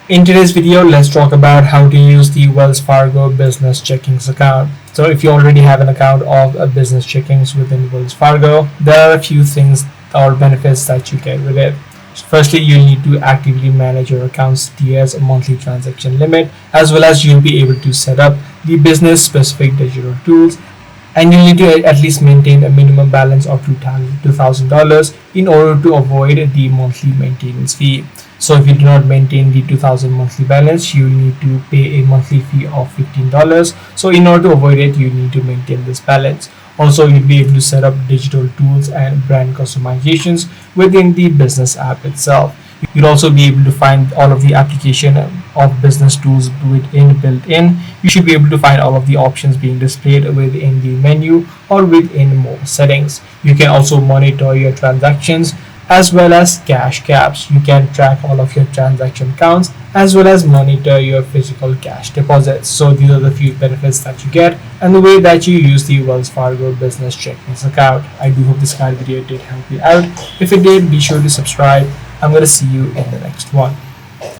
In today's video, let's talk about how to use the Wells Fargo Business Checkings account. So if you already have an account of a business checkings within Wells Fargo, there are a few things or benefits that you get with it. Firstly, you need to actively manage your account's TS monthly transaction limit, as well as you'll be able to set up the business specific digital tools, and you need to at least maintain a minimum balance of $2,000 in order to avoid the monthly maintenance fee. So if you do not maintain the 2000 monthly balance, you need to pay a monthly fee of $15. So in order to avoid it, you need to maintain this balance. Also, you'll be able to set up digital tools and brand customizations within the business app itself. You'll also be able to find all of the application of business tools within built in. You should be able to find all of the options being displayed within the menu or within more settings. You can also monitor your transactions as well as cash caps. You can track all of your transaction counts as well as monitor your physical cash deposits. So these are the few benefits that you get and the way that you use the Wells Fargo Business Checkings account. I do hope this kind of video did help you out. If it did, be sure to subscribe. I'm going to see you in the next one.